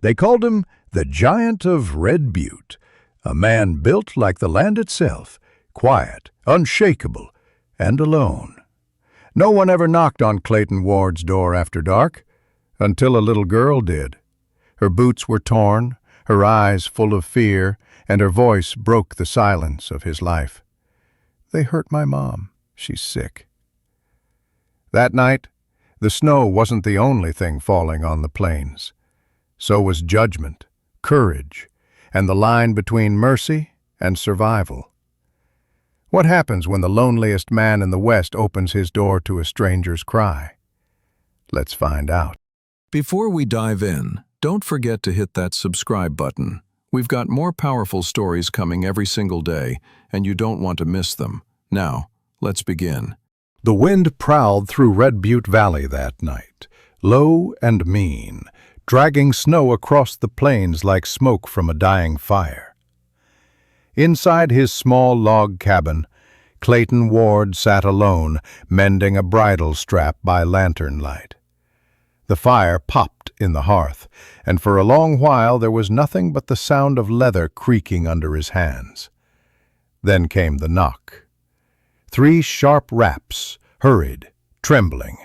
They called him the Giant of Red Butte, a man built like the land itself, quiet, unshakable, and alone. No one ever knocked on Clayton Ward's door after dark, until a little girl did. Her boots were torn, her eyes full of fear, and her voice broke the silence of his life. "They hurt my mom. She's sick." That night, the snow wasn't the only thing falling on the plains. So was judgment, courage, and the line between mercy and survival. What happens when the loneliest man in the West opens his door to a stranger's cry? Let's find out. Before we dive in, don't forget to hit that subscribe button. We've got more powerful stories coming every single day, and you don't want to miss them. Now, let's begin. The wind prowled through Red Butte Valley that night, low and mean, dragging snow across the plains like smoke from a dying fire. Inside his small log cabin, Clayton Ward sat alone, mending a bridle strap by lantern light. The fire popped in the hearth, and for a long while there was nothing but the sound of leather creaking under his hands. Then came the knock. 3 sharp raps, hurried, trembling.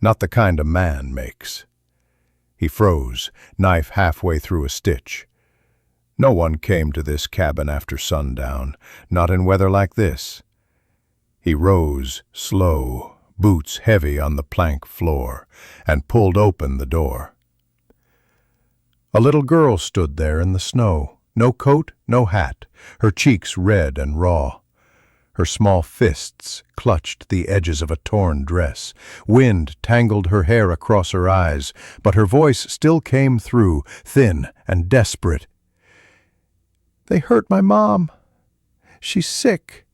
Not the kind a man makes. He froze, knife halfway through a stitch. No one came to this cabin after sundown, not in weather like this. He rose, slow, boots heavy on the plank floor, and pulled open the door. A little girl stood there in the snow, no coat, no hat, her cheeks red and raw. Her small fists clutched the edges of a torn dress. Wind tangled her hair across her eyes, but her voice still came through, thin and desperate. "They hurt my mom. She's sick."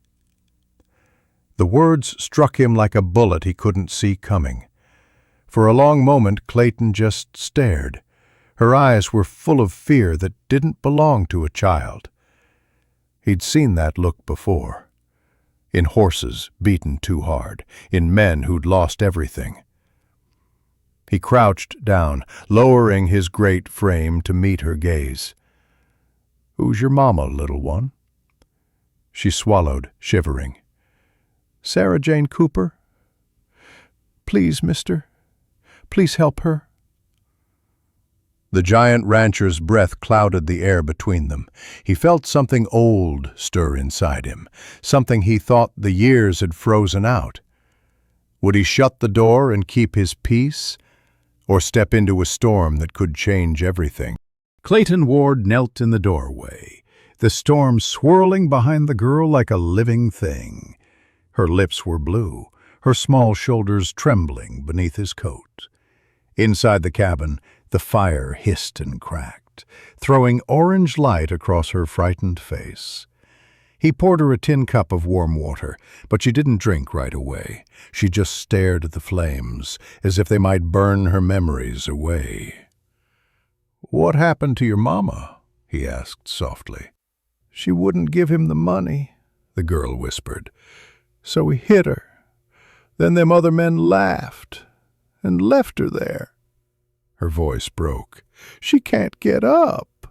The words struck him like a bullet he couldn't see coming. For a long moment, Clayton just stared. Her eyes were full of fear that didn't belong to a child. He'd seen that look before. In horses beaten too hard, in men who'd lost everything. He crouched down, lowering his great frame to meet her gaze. "Who's your mama, little one?" She swallowed, shivering. "Sarah Jane Cooper. Please, mister. Please help her." The giant rancher's breath clouded the air between them. He felt something old stir inside him, something he thought the years had frozen out. Would he shut the door and keep his peace, or step into a storm that could change everything? Clayton Ward knelt in the doorway, the storm swirling behind the girl like a living thing. Her lips were blue, her small shoulders trembling beneath his coat. Inside the cabin, the fire hissed and cracked, throwing orange light across her frightened face. He poured her a tin cup of warm water, but she didn't drink right away. She just stared at the flames, as if they might burn her memories away. "What happened to your mama?" he asked softly. "She wouldn't give him the money," the girl whispered. "So he hit her. Then them other men laughed and left her there." Her voice broke. "She can't get up."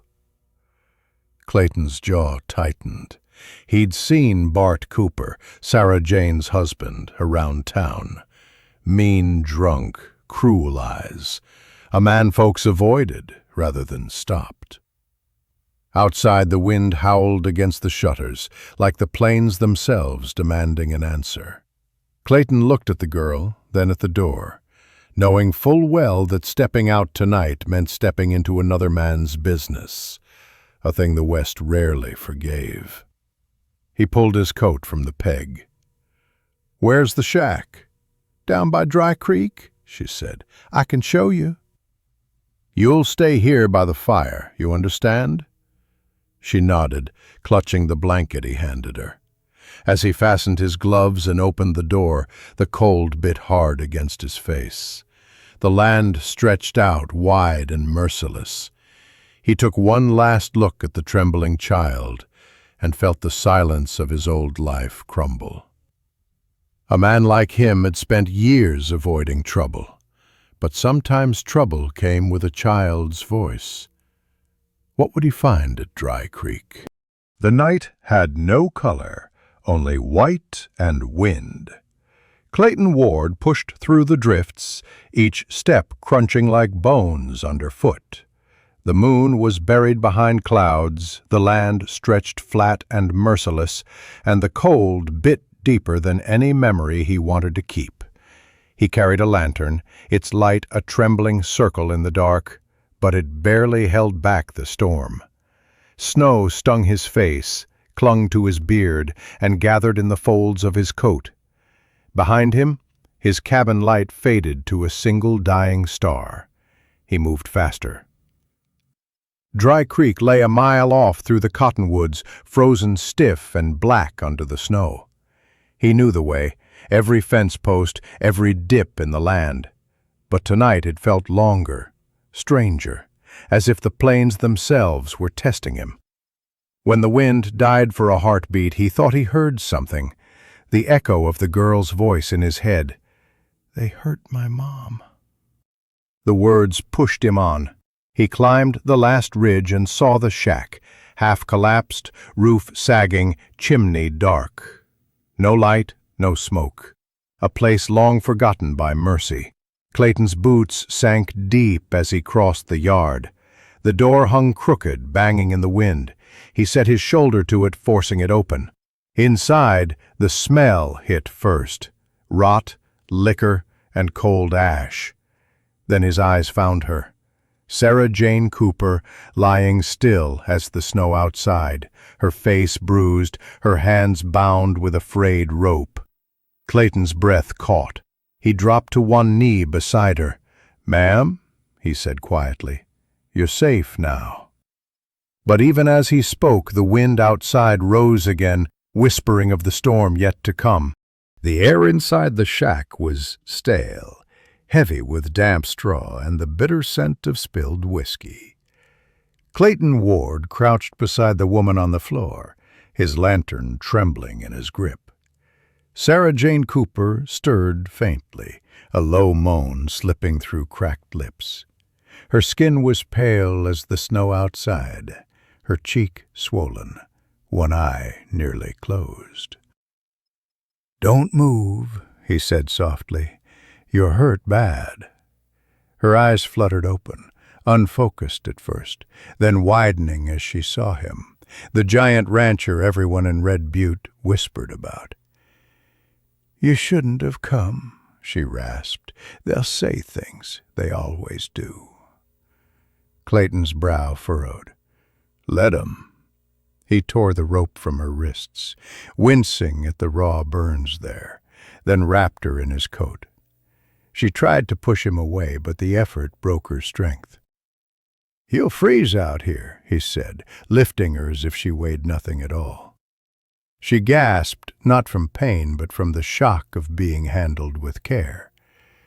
Clayton's jaw tightened. He'd seen Bart Cooper, Sarah Jane's husband, around town. Mean, drunk, cruel eyes. A man folks avoided rather than stopped. Outside, the wind howled against the shutters, like the plains themselves demanding an answer. Clayton looked at the girl, then at the door, knowing full well that stepping out tonight meant stepping into another man's business, a thing the West rarely forgave. He pulled his coat from the peg. "Where's the shack?" "Down by Dry Creek," she said. "I can show you." "You'll stay here by the fire, you understand?" She nodded, clutching the blanket he handed her. As he fastened his gloves and opened the door, the cold bit hard against his face. The land stretched out wide and merciless. He took one last look at the trembling child and felt the silence of his old life crumble. A man like him had spent years avoiding trouble, but sometimes trouble came with a child's voice. What would he find at Dry Creek? The night had no color, only white and wind. Clayton Ward pushed through the drifts, each step crunching like bones underfoot. The moon was buried behind clouds, the land stretched flat and merciless, and the cold bit deeper than any memory he wanted to keep. He carried a lantern, its light a trembling circle in the dark, but it barely held back the storm. Snow stung his face, clung to his beard, and gathered in the folds of his coat. Behind him, his cabin light faded to a single dying star. He moved faster. Dry Creek lay a mile off through the cottonwoods, frozen stiff and black under the snow. He knew the way, every fence post, every dip in the land. But tonight it felt longer, stranger, as if the plains themselves were testing him. When the wind died for a heartbeat, he thought he heard something, the echo of the girl's voice in his head. "They hurt my mom." The words pushed him on. He climbed the last ridge and saw the shack, half collapsed, roof sagging, chimney dark. No light, no smoke. A place long forgotten by mercy. Clayton's boots sank deep as he crossed the yard. The door hung crooked, banging in the wind. He set his shoulder to it, forcing it open. Inside, the smell hit first. Rot, liquor, and cold ash. Then his eyes found her. Sarah Jane Cooper, lying still as the snow outside, her face bruised, her hands bound with a frayed rope. Clayton's breath caught. He dropped to one knee beside her. "Ma'am," he said quietly, "you're safe now." But even as he spoke, the wind outside rose again, whispering of the storm yet to come. The air inside the shack was stale, heavy with damp straw and the bitter scent of spilled whiskey. Clayton Ward crouched beside the woman on the floor, his lantern trembling in his grip. Sarah Jane Cooper stirred faintly, a low moan slipping through cracked lips. Her skin was pale as the snow outside, her cheek swollen, one eye nearly closed. "Don't move," he said softly. "You're hurt bad." Her eyes fluttered open, unfocused at first, then widening as she saw him, the giant rancher everyone in Red Butte whispered about. "You shouldn't have come," she rasped. "They'll say things. They always do." Clayton's brow furrowed. "Let 'em." He tore the rope from her wrists, wincing at the raw burns there, then wrapped her in his coat. She tried to push him away, but the effort broke her strength. "You'll freeze out here," he said, lifting her as if she weighed nothing at all. She gasped, not from pain, but from the shock of being handled with care.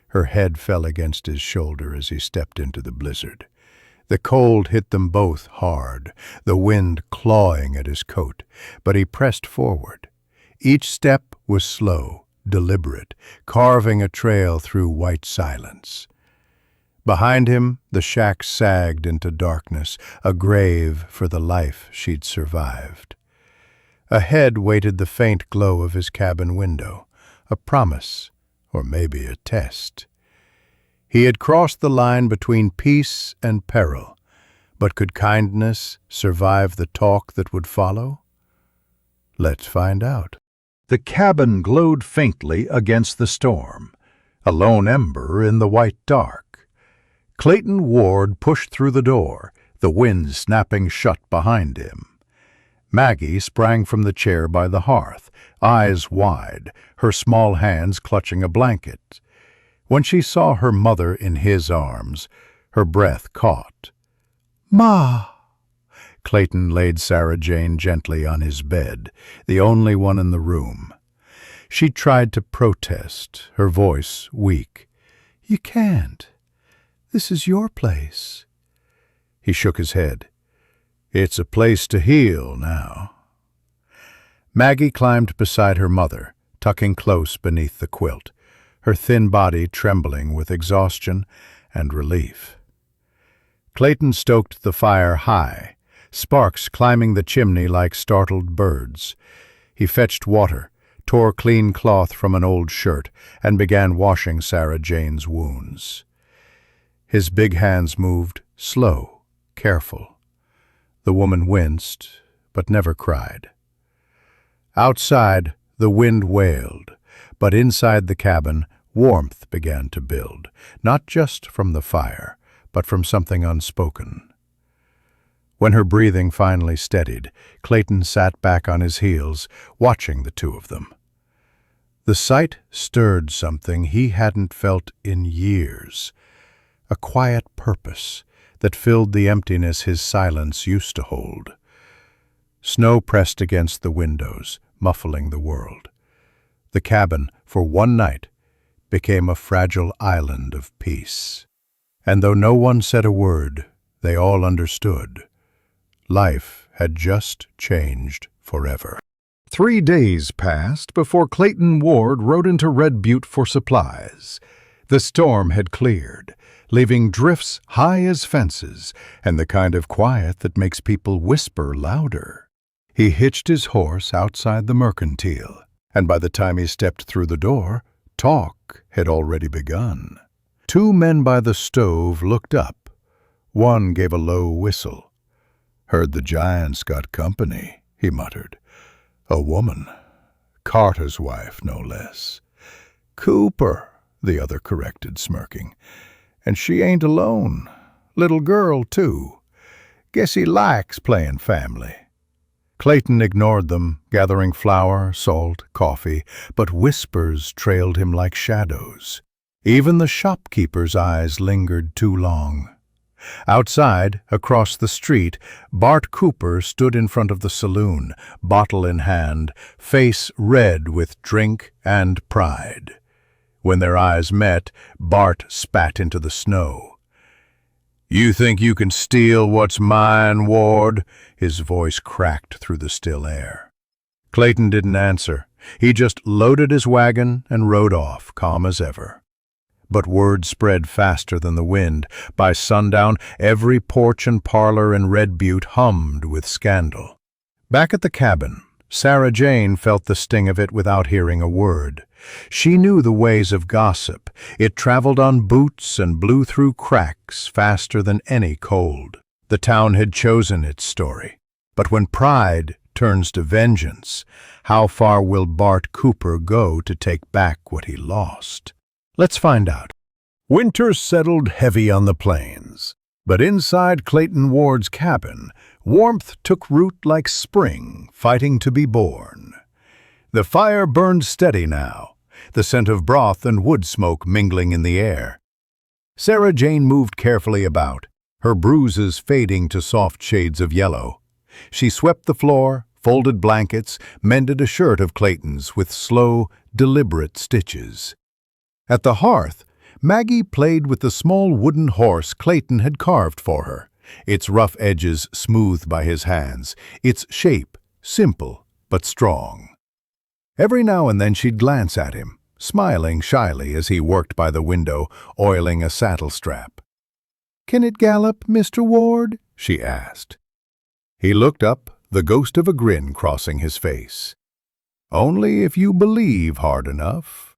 Her head fell against his shoulder as he stepped into the blizzard. The cold hit them both hard, the wind clawing at his coat, but he pressed forward. Each step was slow, deliberate, carving a trail through white silence. Behind him, the shack sagged into darkness, a grave for the life she'd survived. Ahead waited the faint glow of his cabin window, a promise, or maybe a test. He had crossed the line between peace and peril, but could kindness survive the talk that would follow? Let's find out. The cabin glowed faintly against the storm, a lone ember in the white dark. Clayton Ward pushed through the door, the wind snapping shut behind him. Maggie sprang from the chair by the hearth, eyes wide, her small hands clutching a blanket. When she saw her mother in his arms, her breath caught. "Ma!" Clayton laid Sarah Jane gently on his bed, the only one in the room. She tried to protest, her voice weak. "You can't. This is your place." He shook his head. "It's a place to heal now." Maggie climbed beside her mother, tucking close beneath the quilt. her thin body trembling with exhaustion and relief. Clayton stoked the fire high, sparks climbing the chimney like startled birds. He fetched water, tore clean cloth from an old shirt, and began washing Sarah Jane's wounds. His big hands moved, slow, careful. The woman winced, but never cried. Outside, the wind wailed, but inside the cabin, warmth began to build, not just from the fire, but from something unspoken. When her breathing finally steadied, Clayton sat back on his heels, watching the two of them. The sight stirred something he hadn't felt in years, a quiet purpose that filled the emptiness his silence used to hold. Snow pressed against the windows, muffling the world. The cabin, for one night, became a fragile island of peace. And though no one said a word, they all understood. Life had just changed forever. 3 days passed before Clayton Ward rode into Red Butte for supplies. The storm had cleared, leaving drifts high as fences and the kind of quiet that makes people whisper louder. He hitched his horse outside the mercantile, and by the time he stepped through the door, talk had already begun. 2 men by the stove looked up. One gave a low whistle. "Heard the giants got company," he muttered. "A woman. Carter's wife, no less." "Cooper," the other corrected, smirking. "And she ain't alone. Little girl, too. Guess he likes playing family." Clayton ignored them, gathering flour, salt, coffee, but whispers trailed him like shadows. Even the shopkeeper's eyes lingered too long. Outside, across the street, Bart Cooper stood in front of the saloon, bottle in hand, face red with drink and pride. When their eyes met, Bart spat into the snow. "You think you can steal what's mine, Ward?" His voice cracked through the still air. Clayton didn't answer. He just loaded his wagon and rode off, calm as ever. But word spread faster than the wind. By sundown, every porch and parlor in Red Butte hummed with scandal. Back at the cabin, Sarah Jane felt the sting of it without hearing a word. She knew the ways of gossip. It traveled on boots and blew through cracks faster than any cold. The town had chosen its story. But when pride turns to vengeance, how far will Bart Cooper go to take back what he lost? Let's find out. Winter settled heavy on the plains, but inside Clayton Ward's cabin, warmth took root like spring fighting to be born. The fire burned steady now, the scent of broth and wood smoke mingling in the air. Sarah Jane moved carefully about, her bruises fading to soft shades of yellow. She swept the floor, folded blankets, mended a shirt of Clayton's with slow, deliberate stitches. At the hearth, Maggie played with the small wooden horse Clayton had carved for her, its rough edges smoothed by his hands, its shape simple but strong. Every now and then she'd glance at him, smiling shyly as he worked by the window, oiling a saddle strap. "Can it gallop, Mr. Ward?" she asked. He looked up, the ghost of a grin crossing his face. "Only if you believe hard enough."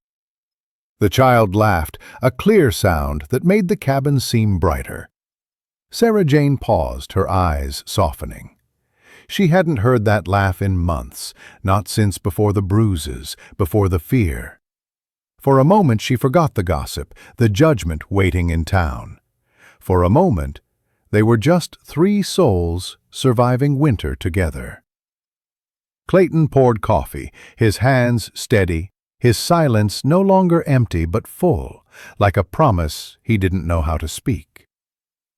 The child laughed, a clear sound that made the cabin seem brighter. Sarah Jane paused, her eyes softening. She hadn't heard that laugh in months, not since before the bruises, before the fear. For a moment she forgot the gossip, the judgment waiting in town. For a moment, they were just 3 souls surviving winter together. Clayton poured coffee, his hands steady, his silence no longer empty but full, like a promise he didn't know how to speak.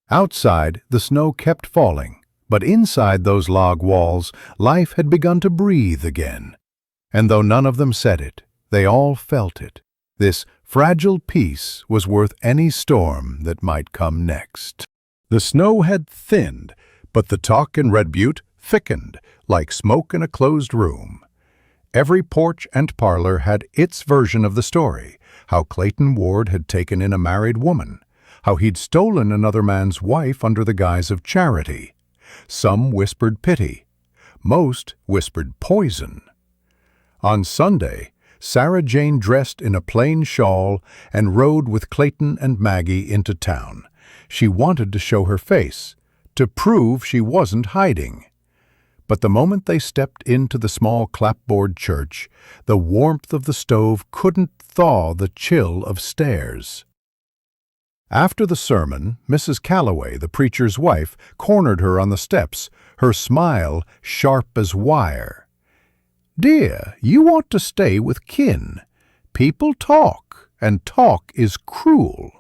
Outside, the snow kept falling, but inside those log walls, life had begun to breathe again. And though none of them said it, they all felt it. This fragile peace was worth any storm that might come next. The snow had thinned, but the talk in Red Butte thickened, like smoke in a closed room. Every porch and parlor had its version of the story, how Clayton Ward had taken in a married woman, how he'd stolen another man's wife under the guise of charity. Some whispered pity. Most whispered poison. On Sunday, Sarah Jane dressed in a plain shawl and rode with Clayton and Maggie into town. She wanted to show her face, to prove she wasn't hiding. But the moment they stepped into the small clapboard church, the warmth of the stove couldn't thaw the chill of stairs. After the sermon, Mrs. Calloway, the preacher's wife, cornered her on the steps, her smile sharp as wire. "Dear, you want to stay with kin. People talk, and talk is cruel."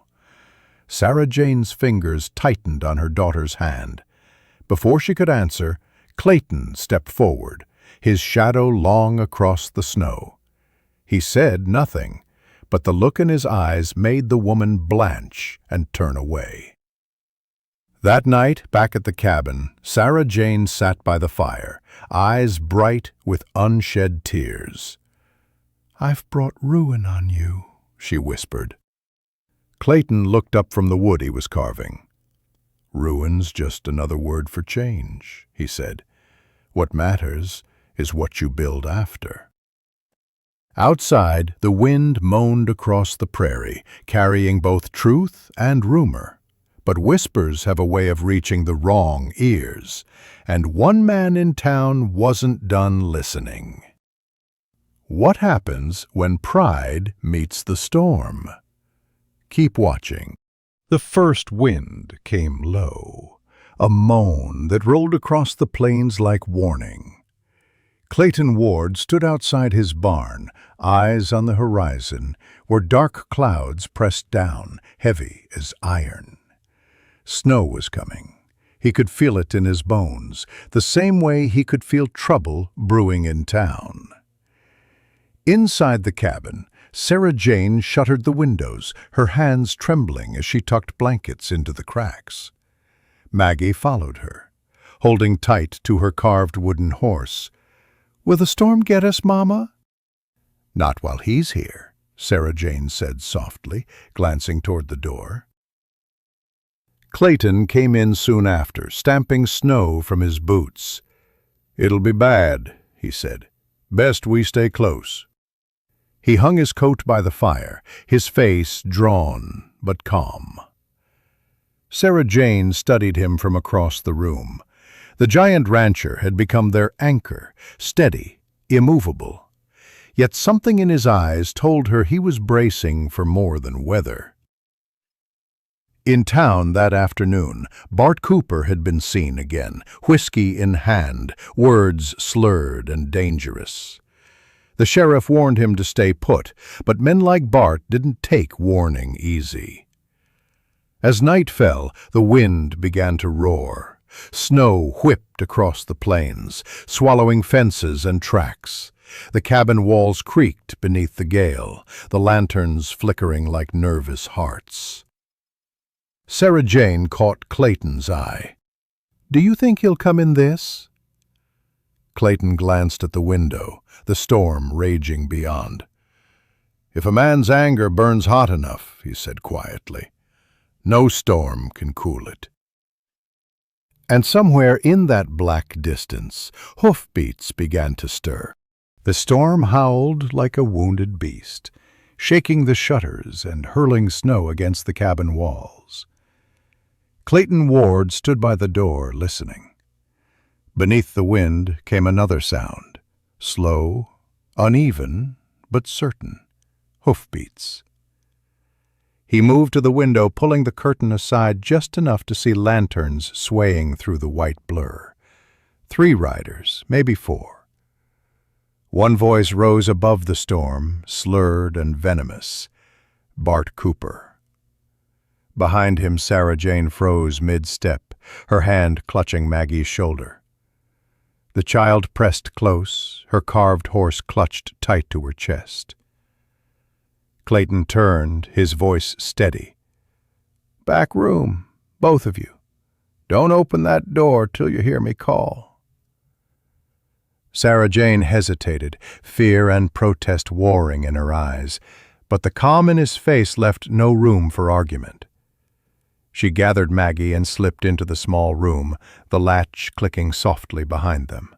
Sarah Jane's fingers tightened on her daughter's hand. Before she could answer, Clayton stepped forward, his shadow long across the snow. He said nothing, but the look in his eyes made the woman blanch and turn away. That night, back at the cabin, Sarah Jane sat by the fire, eyes bright with unshed tears. "I've brought ruin on you," she whispered. Clayton looked up from the wood he was carving. "Ruin's just another word for change," he said. "What matters is what you build after." Outside, the wind moaned across the prairie, carrying both truth and rumor. But whispers have a way of reaching the wrong ears, and one man in town wasn't done listening. What happens when pride meets the storm? Keep watching. The first wind came low, a moan that rolled across the plains like warning. Clayton Ward stood outside his barn, eyes on the horizon, where dark clouds pressed down, heavy as iron. Snow was coming. He could feel it in his bones, the same way he could feel trouble brewing in town. Inside the cabin, Sarah Jane shuttered the windows, her hands trembling as she tucked blankets into the cracks. Maggie followed her, holding tight to her carved wooden horse. "Will the storm get us, Mama?" "Not while he's here," Sarah Jane said softly, glancing toward the door. Clayton came in soon after, stamping snow from his boots. "It'll be bad," he said. "Best we stay close." He hung his coat by the fire, his face drawn but calm. Sarah Jane studied him from across the room. The giant rancher had become their anchor, steady, immovable. Yet something in his eyes told her he was bracing for more than weather. In town that afternoon, Bart Cooper had been seen again, whiskey in hand, words slurred and dangerous. The sheriff warned him to stay put, but men like Bart didn't take warning easy. As night fell, the wind began to roar. Snow whipped across the plains, swallowing fences and tracks. The cabin walls creaked beneath the gale, the lanterns flickering like nervous hearts. Sarah Jane caught Clayton's eye. "Do you think he'll come in this?" Clayton glanced at the window, the storm raging beyond. "If a man's anger burns hot enough," he said quietly, "no storm can cool it." And somewhere in that black distance, hoofbeats began to stir. The storm howled like a wounded beast, shaking the shutters and hurling snow against the cabin walls. Clayton Ward stood by the door, listening. Beneath the wind came another sound, slow, uneven, but certain, hoofbeats. He moved to the window, pulling the curtain aside just enough to see lanterns swaying through the white blur. 3 riders, maybe 4. One voice rose above the storm, slurred and venomous. Bart Cooper. Behind him, Sarah Jane froze mid-step, her hand clutching Maggie's shoulder. The child pressed close, her carved horse clutched tight to her chest. Clayton turned, his voice steady. "Back room, both of you. Don't open that door till you hear me call." Sarah Jane hesitated, fear and protest warring in her eyes. but the calm in his face left no room for argument. She gathered Maggie and slipped into the small room, the latch clicking softly behind them.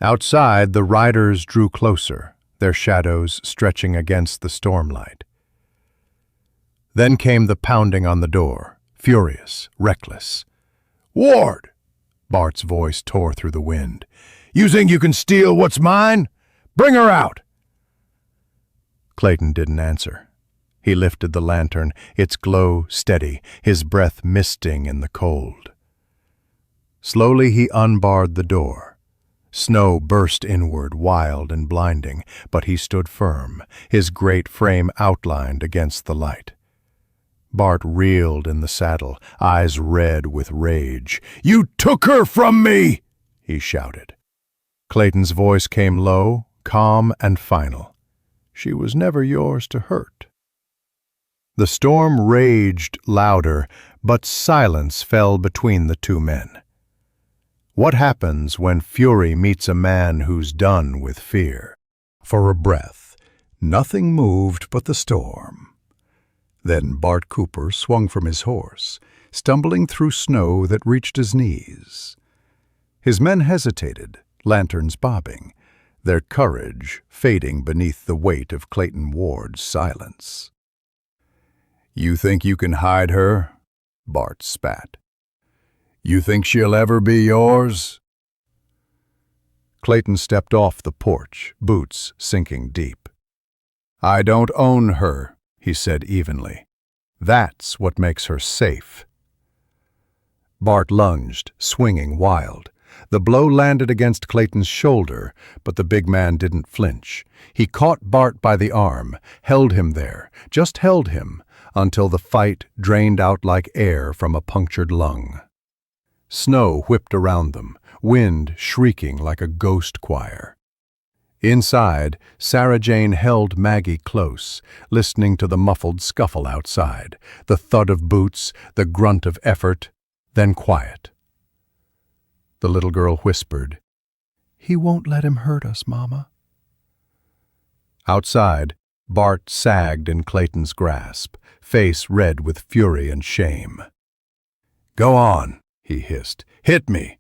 Outside, the riders drew closer, their shadows stretching against the stormlight. Then came the pounding on the door, furious, reckless. "Ward!" Bart's voice tore through the wind. "You think you can steal what's mine? Bring her out!" Clayton didn't answer. He lifted the lantern, its glow steady, his breath misting in the cold. Slowly he unbarred the door. Snow burst inward, wild and blinding, but he stood firm, his great frame outlined against the light. Bart reeled in the saddle, eyes red with rage. "You took her from me!" he shouted. Clayton's voice came low, calm and final. "She was never yours to hurt." The storm raged louder, but silence fell between the two men. What happens when fury meets a man who's done with fear? For a breath, nothing moved but the storm. Then Bart Cooper swung from his horse, stumbling through snow that reached his knees. His men hesitated, lanterns bobbing, their courage fading beneath the weight of Clayton Ward's silence. "You think you can hide her?" Bart spat. "You think she'll ever be yours?" Clayton stepped off the porch, boots sinking deep. "I don't own her," he said evenly. "That's what makes her safe." Bart lunged, swinging wild. The blow landed against Clayton's shoulder, but the big man didn't flinch. He caught Bart by the arm, held him there, just held him, until the fight drained out like air from a punctured lung. Snow whipped around them, wind shrieking like a ghost choir. Inside, Sarah Jane held Maggie close, listening to the muffled scuffle outside, the thud of boots, the grunt of effort, then quiet. The little girl whispered, "He won't let him hurt us, Mama." Outside, Bart sagged in Clayton's grasp, face red with fury and shame. "Go on," he hissed. "Hit me.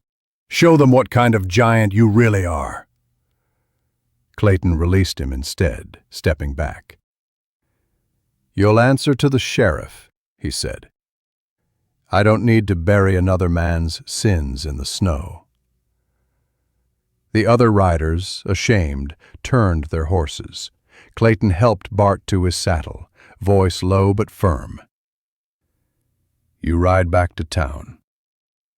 Show them what kind of giant you really are." Clayton released him instead, stepping back. "You'll answer to the sheriff," he said. "I don't need to bury another man's sins in the snow." The other riders, ashamed, turned their horses. Clayton helped Bart to his saddle, voice low but firm. "You ride back to town.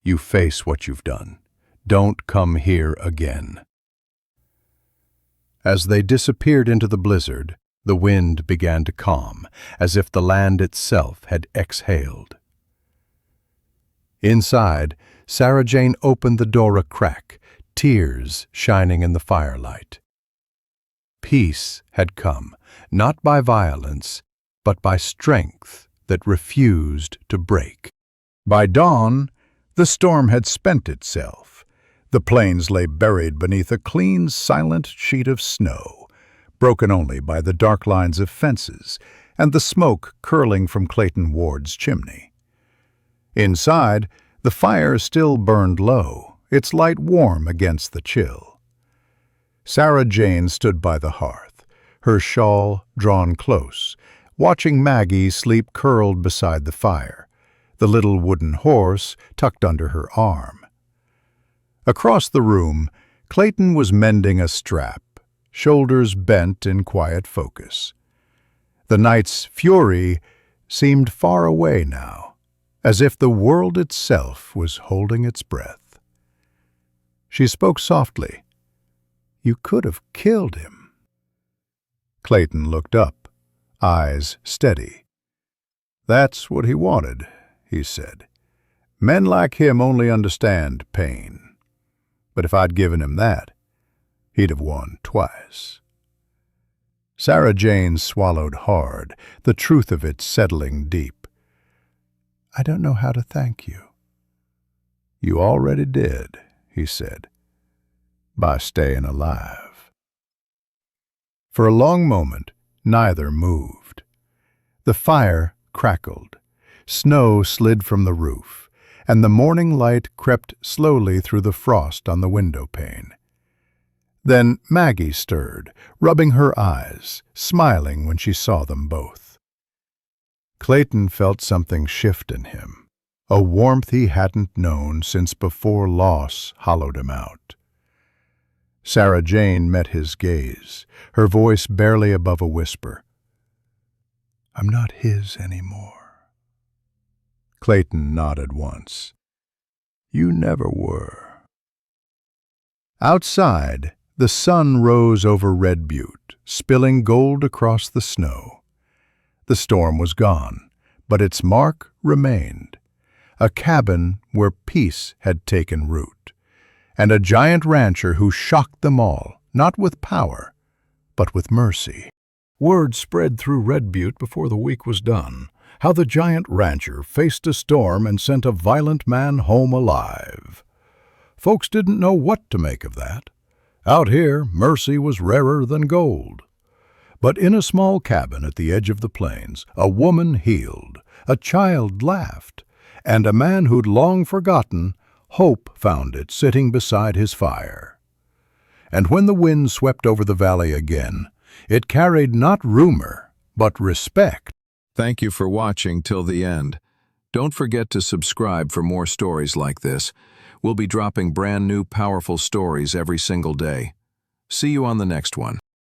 You face what you've done. Don't come here again." As they disappeared into the blizzard, the wind began to calm, as if the land itself had exhaled. Inside, Sarah Jane opened the door a crack, tears shining in the firelight. Peace had come, not by violence, but by strength that refused to break. By dawn, the storm had spent itself. The plains lay buried beneath a clean, silent sheet of snow, broken only by the dark lines of fences and the smoke curling from Clayton Ward's chimney. Inside, the fire still burned low, its light warm against the chill. Sarah Jane stood by the hearth, her shawl drawn close, watching Maggie sleep curled beside the fire, the little wooden horse tucked under her arm. Across the room, Clayton was mending a strap, shoulders bent in quiet focus. The night's fury seemed far away now, as if the world itself was holding its breath. She spoke softly. "You could have killed him." Clayton looked up, eyes steady. "That's what he wanted," he said. "Men like him only understand pain. But if I'd given him that, he'd have won twice." Sarah Jane swallowed hard, the truth of it settling deep. "I don't know how to thank you." "You already did," he said, "by staying alive." For a long moment, Neither moved. The fire crackled. Snow slid from the roof, and the morning light crept slowly through the frost on the window pane. Then Maggie stirred, rubbing her eyes, smiling when she saw them both. Clayton felt something shift in him, a warmth he hadn't known since before loss hollowed him out. Sarah Jane met his gaze, her voice barely above a whisper. "I'm not his anymore." Clayton nodded once. "You never were." Outside, the sun rose over Red Butte, spilling gold across the snow. The storm was gone, but its mark remained. A cabin where peace had taken root, and a giant rancher who shocked them all, not with power, but with mercy. Word spread through Red Butte before the week was done, how the giant rancher faced a storm and sent a violent man home alive. Folks didn't know what to make of that. Out here, mercy was rarer than gold. But in a small cabin at the edge of the plains, a woman healed, a child laughed, and a man who'd long forgotten, hope found it sitting beside his fire. And when the wind swept over the valley again, it carried not rumor, but respect. Thank you for watching till the end. Don't forget to subscribe for more stories like this. We'll be dropping brand new powerful stories every single day. See you on the next one.